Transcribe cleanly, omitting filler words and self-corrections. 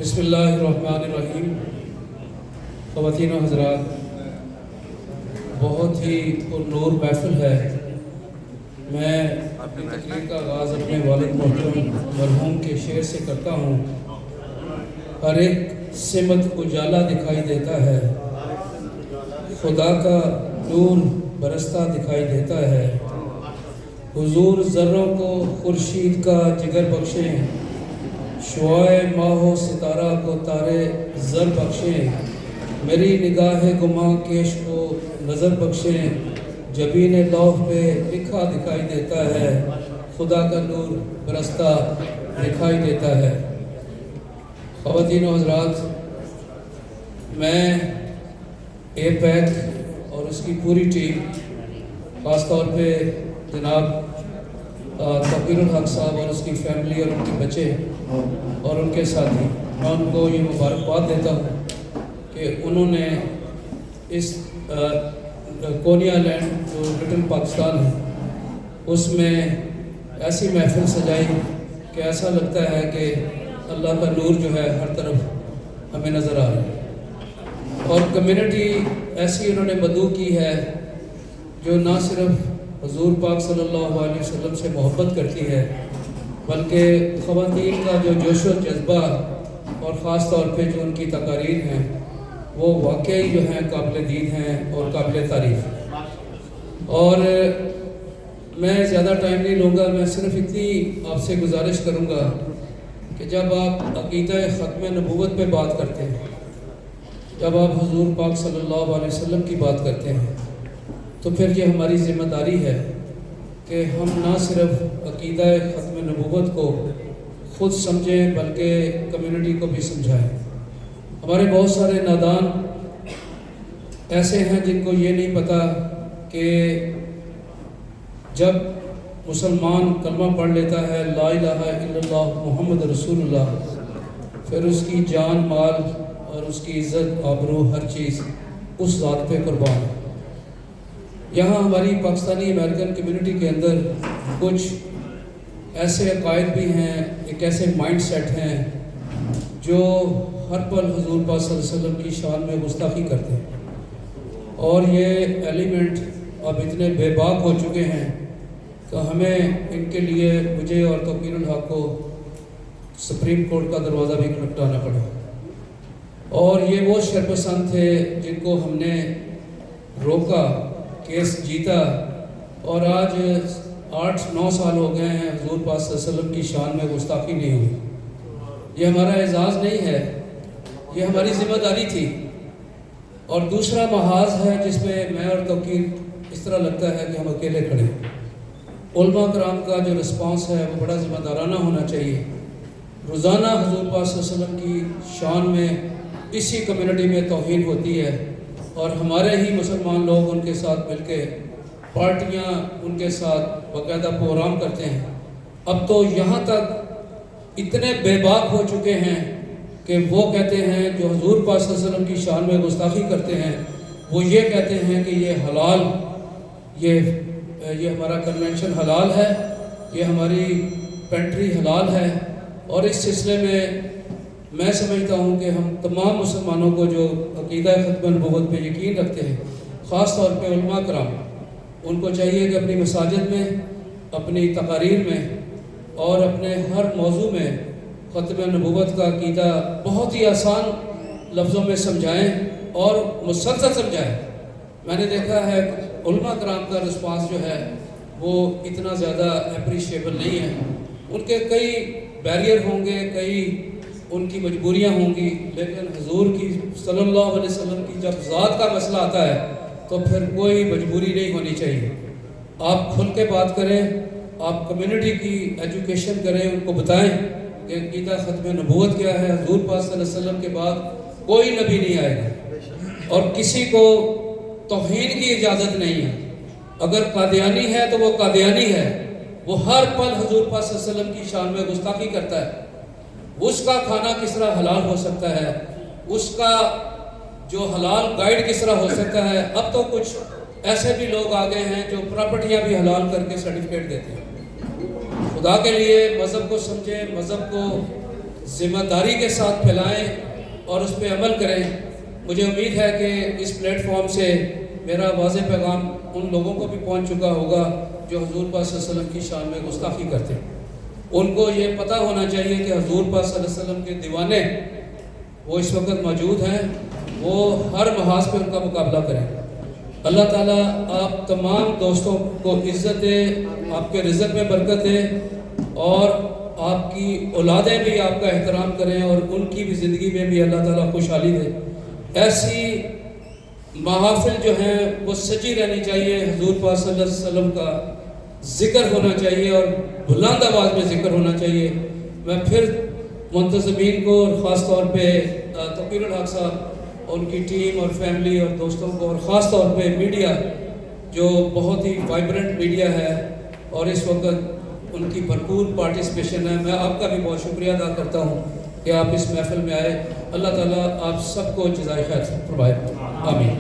بسم اللہ الرحمن الرحیم۔ خواتین و حضرات، بہت ہی پرنور محفل ہے۔ میں اپنی تقریر کا آغاز اپنے والد محترم مرحوم کے شعر سے کرتا ہوں۔ ہر ایک سمت اجالا دکھائی دیتا ہے، خدا کا نور برستا دکھائی دیتا ہے۔ حضور ذروں کو خورشید کا جگر بخشیں، شعاع ماہ و ستارہ کو تارے زر بخشیں۔ میری نگاہ گماں کیش کو نظر بخشیں، جبین لوح پہ لکھا دکھائی دیتا ہے، خدا کا نور برستا دکھائی دیتا ہے۔ خواتین و حضرات، میں اے پیک اور اس کی پوری ٹیم، خاص طور پہ جناب توقیر الحق صاحب اور اس کی فیملی اور ان کے بچے اور ان کے ساتھی، میں ان کو یہ مبارکباد دیتا ہوں کہ انہوں نے اس کونیا لینڈ جو لٹل پاکستان ہے اس میں ایسی محفل سجائی کہ ایسا لگتا ہے کہ اللہ کا نور جو ہے ہر طرف ہمیں نظر آ رہا ہے۔ اور کمیونٹی ایسی انہوں نے بدو کی ہے جو نہ صرف حضور پاک صلی اللہ علیہ وسلم سے محبت کرتی ہے، بلکہ خواتین کا جو جوش و جذبہ اور خاص طور پہ جو ان کی تقاریر ہیں وہ واقعی جو ہیں قابل دید ہیں اور قابل تعریف۔ اور میں زیادہ ٹائم نہیں لوں گا، میں صرف اتنی آپ سے گزارش کروں گا کہ جب آپ عقیدہ ختم نبوت پہ بات کرتے ہیں، جب آپ حضور پاک صلی اللہ علیہ وسلم کی بات کرتے ہیں، تو پھر یہ ہماری ذمہ داری ہے کہ ہم نہ صرف عقیدہ ختم نبوت کو خود سمجھیں بلکہ کمیونٹی کو بھی سمجھائیں۔ ہمارے بہت سارے نادان ایسے ہیں جن کو یہ نہیں پتہ کہ جب مسلمان کلمہ پڑھ لیتا ہے لا الہ الا اللہ محمد رسول اللہ، پھر اس کی جان مال اور اس کی عزت آبرو ہر چیز اس ذات پہ قربان ہے۔ یہاں ہماری پاکستانی امریکن کمیونٹی کے اندر کچھ ایسے عقائد بھی ہیں، ایک ایسے مائنڈ سیٹ ہیں جو ہر پل حضور پاک صلی اللہ علیہ وسلم کی شان میں گستاخی کرتے ہیں، اور یہ ایلیمنٹ اب اتنے بے باک ہو چکے ہیں کہ ہمیں ان کے لیے مجھے اور توقیر الحق کو سپریم کورٹ کا دروازہ بھی کھٹکھٹانا پڑا۔ اور یہ وہ شرپسند تھے جن کو ہم نے روکا، کیس جیتا، اور آج 8-9 سال ہو گئے ہیں حضور پاک صلی اللہ علیہ وسلم کی شان میں گستاخی نہیں ہوئی۔ یہ ہمارا اعزاز نہیں ہے، یہ ہماری ذمہ داری تھی۔ اور دوسرا محاذ ہے جس میں میں اور توقیر اس طرح لگتا ہے کہ ہم اکیلے کھڑے ہیں۔ علماء کرام کا جو رسپانس ہے وہ بڑا ذمہ دارانہ ہونا چاہیے۔ روزانہ حضور پاک صلی اللہ علیہ وسلم کی شان میں اسی کمیونٹی میں توہین ہوتی ہے، اور ہمارے ہی مسلمان لوگ ان کے ساتھ مل کے پارٹیاں ان کے ساتھ باقاعدہ پروگرام کرتے ہیں۔ اب تو یہاں تک اتنے بے باک ہو چکے ہیں کہ وہ کہتے ہیں جو حضور پاک صلی اللہ علیہ وسلم کی شان میں گستاخی کرتے ہیں وہ یہ کہتے ہیں کہ یہ حلال، یہ ہمارا کنونشن حلال ہے، یہ ہماری پینٹری حلال ہے۔ اور اس سلسلے میں سمجھتا ہوں کہ ہم تمام مسلمانوں کو جو عقیدہ ختم نبوت پہ یقین رکھتے ہیں، خاص طور پہ علماء کرام، ان کو چاہیے کہ اپنی مساجد میں، اپنی تقاریر میں اور اپنے ہر موضوع میں ختم نبوت کا عقیدہ بہت ہی آسان لفظوں میں سمجھائیں اور مسلسل سمجھائیں۔ میں نے دیکھا ہے علماء کرام کا رسپانس جو ہے وہ اتنا زیادہ اپریشیبل نہیں ہے۔ ان کے کئی بیریئر ہوں گے، کئی ان کی مجبوریاں ہوں گی، لیکن حضور کی صلی اللہ علیہ وسلم کی جب ذات کا مسئلہ آتا ہے تو پھر کوئی مجبوری نہیں ہونی چاہیے۔ آپ کھل کے بات کریں، آپ کمیونٹی کی ایجوکیشن کریں، ان کو بتائیں کہ عقیدہ ختم نبوت کیا ہے۔ حضور پاک صلی اللہ علیہ وسلم کے بعد کوئی نبی نہیں آئے گا، اور کسی کو توہین کی اجازت نہیں ہے۔ اگر قادیانی ہے تو وہ قادیانی ہے، وہ ہر پل حضور پاک صلی اللہ علیہ وسلم کی شان میں گستاخی کرتا ہے۔ اس کا کھانا کس طرح حلال ہو سکتا ہے، اس کا جو حلال گائیڈ کس طرح ہو سکتا ہے۔ اب تو کچھ ایسے بھی لوگ آ گئے ہیں جو پراپرٹیاں بھی حلال کر کے سرٹیفکیٹ دیتے ہیں۔ خدا کے لیے مذہب کو سمجھیں، مذہب کو ذمہ داری کے ساتھ پھیلائیں اور اس پہ عمل کریں۔ مجھے امید ہے کہ اس پلیٹ فارم سے میرا واضح پیغام ان لوگوں کو بھی پہنچ چکا ہوگا جو حضور پاک صلی اللہ علیہ وسلم کی شان میں گستاخی کرتے ہیں۔ ان کو یہ پتہ ہونا چاہیے کہ حضور پاک صلی اللہ علیہ وسلم کے دیوانے وہ اس وقت موجود ہیں، وہ ہر محاذ پہ ان کا مقابلہ کریں۔ اللہ تعالیٰ آپ تمام دوستوں کو عزت دے، آپ کے رزق میں برکت دے، اور آپ کی اولادیں بھی آپ کا احترام کریں اور ان کی بھی زندگی میں بھی اللہ تعالیٰ خوشحالی دے۔ ایسی محافل جو ہیں وہ سجی رہنی چاہیے، حضور پاک صلی اللہ علیہ وسلم کا ذکر ہونا چاہیے اور بلند آواز میں ذکر ہونا چاہیے۔ میں پھر منتظمین کو اور خاص طور پہ توقیر الحق صاحب، ان کی ٹیم اور فیملی اور دوستوں کو، اور خاص طور پہ میڈیا جو بہت ہی وائبرنٹ میڈیا ہے اور اس وقت ان کی بھرپور پارٹیسپیشن ہے، میں آپ کا بھی بہت شکریہ ادا کرتا ہوں کہ آپ اس محفل میں آئے۔ اللہ تعالیٰ آپ سب کو جزائے خیر فرمائے، آمین۔